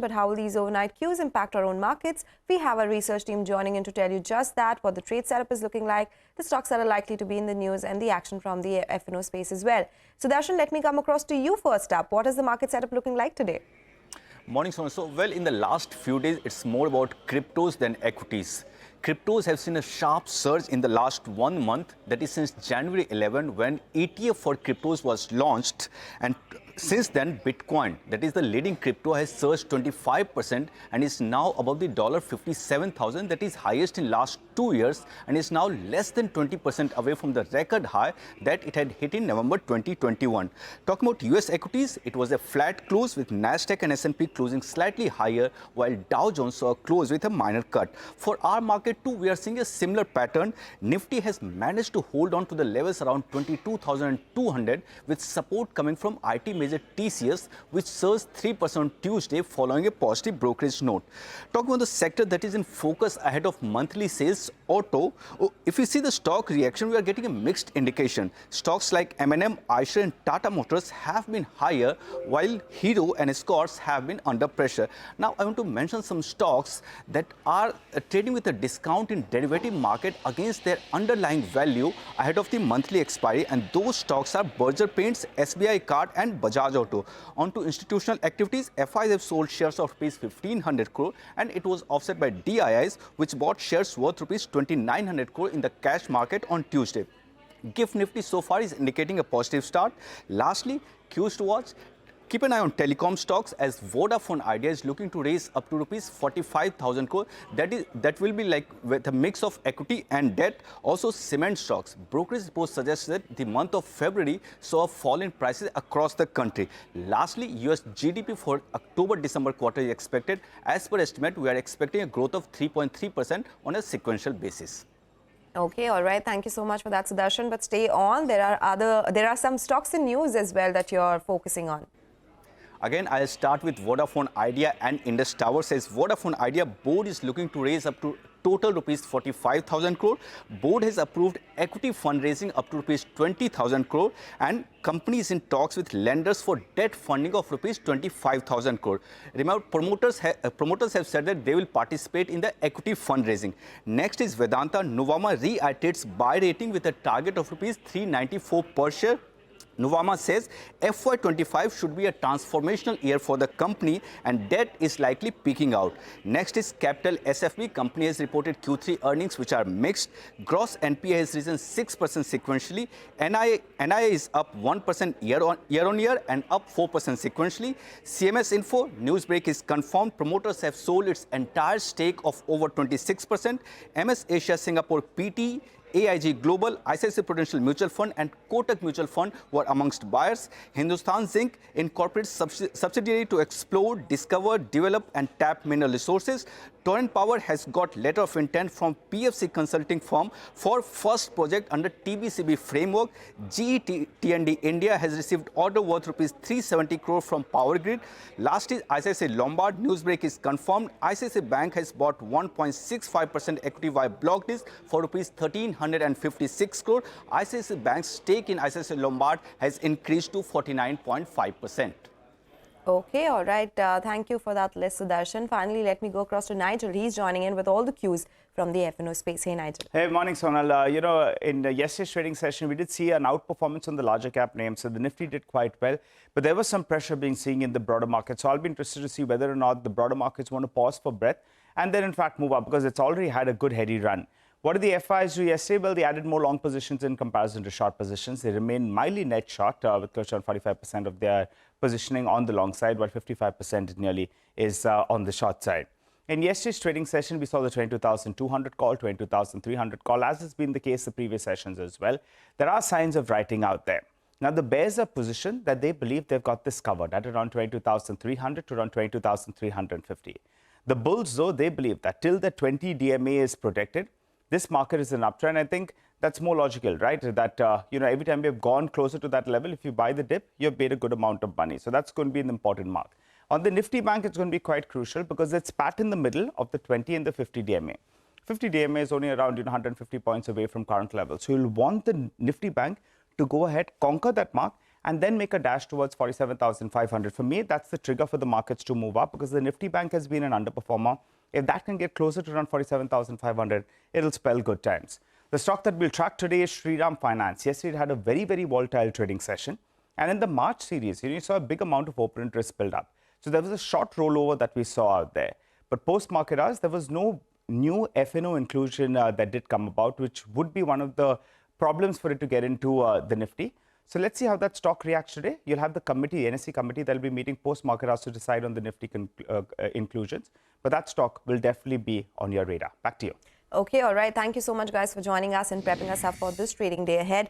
But how will these overnight cues impact our own markets? We have our research team joining in to tell you just that, what the trade setup is looking like, the stocks that are likely to be in the news, and the action from the F&O space as well. So, Darshan, let me come across to you first up. What is the market setup looking like today? Morning, Sonal. So, well, in the last few days, it's more about cryptos than equities. Cryptos have seen a sharp surge in the last 1 month, that is since January 11, when ETF for cryptos was launched. And since then, Bitcoin, that is the leading crypto, has surged 25% and is now above the $57,000, that is highest in last 2 years, and is now less than 20% away from the record high that it had hit in November 2021. Talking about US equities, it was a flat close with Nasdaq and S&P closing slightly higher, while Dow Jones saw a close with a minor cut. For our market too, we are seeing a similar pattern. Nifty has managed to hold on to the levels around 22,200 with support coming from IT major TCS, which surged 3% on Tuesday following a positive brokerage note. Talking about the sector that is in focus ahead of monthly sales, auto. If you see the stock reaction, we are getting a mixed indication. Stocks like M&M, Eicher and Tata Motors have been higher, while Hero and Escorts have been under pressure. Now, I want to mention some stocks that are trading with a discount in derivative market against their underlying value ahead of the monthly expiry, and those stocks are Berger Paints, SBI Card and Bajaj Auto. On to institutional activities, FIs have sold shares of rupees 1,500 crore and it was offset by DIIs, which bought shares worth rupees 2,900 crore in the cash market on Tuesday. GIFT Nifty so far is indicating a positive start. Lastly, cues to watch. Keep an eye on telecom stocks as Vodafone Idea is looking to raise up to rupees 45,000 crore. That will be like with a mix of equity and debt. Also, cement stocks. Brokerage reports suggest that the month of February saw a fall in prices across the country. Lastly, US GDP for October-December quarter is expected. As per estimate, we are expecting a growth of 3.3% on a sequential basis. Okay, all right. Thank you so much for that, Sudarshan. But stay on. There are some stocks in news as well that you're focusing on. Again, I'll start with Vodafone Idea and Indus Tower. Says Vodafone Idea board is looking to raise up to total rupees 45,000 crore. Board has approved equity fundraising up to rupees 20,000 crore and companies in talks with lenders for debt funding of rupees 25,000 crore. Remember, promoters have said that they will participate in the equity fundraising. Next is Vedanta. Nuvama reiterates buy rating with a target of rupees 394 per share. Nuvama says FY25 should be a transformational year for the company and debt is likely peaking out. Next is Capital SFB. Company has reported Q3 earnings which are mixed. Gross NPA has risen 6% sequentially. NIA is up 1% year on year and up 4% sequentially. CMS Info, Newsbreak is confirmed. Promoters have sold its entire stake of over 26%. MS Asia Singapore PT, AIG Global, ICICI Prudential Mutual Fund and Kotak Mutual Fund were amongst buyers. Hindustan Zinc incorporates subsidiary to explore, discover, develop and tap mineral resources. Torrent Power has got letter of intent from PFC consulting firm for first project under TBCB framework. GE T&D India has received order worth rupees 370 crore from Power Grid. Last is ICICI Lombard. Newsbreak is confirmed. ICICI Bank has bought 1.65% equity via block deals for rupees 1,356 crore. ICICI Bank's stake in ICICI Lombard has increased to 49.5%. Okay, all right. Thank you for that list, Sudarshan. Finally, let me go across to Nigel. He's joining in with all the cues from the F&O space. Hey, Nigel. Hey, morning, Sonal. In yesterday's trading session, we did see an outperformance on the larger cap names. So the Nifty did quite well, but there was some pressure being seen in the broader market. So I'll be interested to see whether or not the broader markets want to pause for breath and then, in fact, move up because it's already had a good heady run. What did the FIs do yesterday? Well, they added more long positions in comparison to short positions. They remain mildly net short with close to 45% of their positioning on the long side, while 55% nearly is on the short side. In yesterday's trading session, we saw the 22,200 call, 22,300 call, as has been the case the previous sessions as well. There are signs of writing out there. Now, the bears are positioned that they believe they've got this covered at around 22,300 to around 22,350. The bulls, though, they believe that till the 20 DMA is protected, this market is an uptrend. I think that's more logical, right? That, every time we've gone closer to that level, if you buy the dip, you've made a good amount of money. So that's going to be an important mark. On the Nifty Bank, it's going to be quite crucial because it's pat in the middle of the 20 and the 50 DMA. 50 DMA is only around 150 points away from current levels. So you'll want the Nifty Bank to go ahead, conquer that mark and then make a dash towards 47,500. For me, that's the trigger for the markets to move up because the Nifty Bank has been an underperformer. If that can get closer to around 47,500, it'll spell good times. The stock that we'll track today is Shriram Finance. Yesterday, it had a very, very volatile trading session. And in the March series, you saw a big amount of open interest build up. So there was a short rollover that we saw out there. But post-market hours, there was no new FNO inclusion that did come about, which would be one of the problems for it to get into the Nifty. So let's see how that stock reacts today. You'll have the committee, NSE committee, that will be meeting post-market hours to decide on the Nifty inclusions. But that stock will definitely be on your radar. Back to you. Okay, all right. Thank you so much, guys, for joining us and prepping us up for this trading day ahead.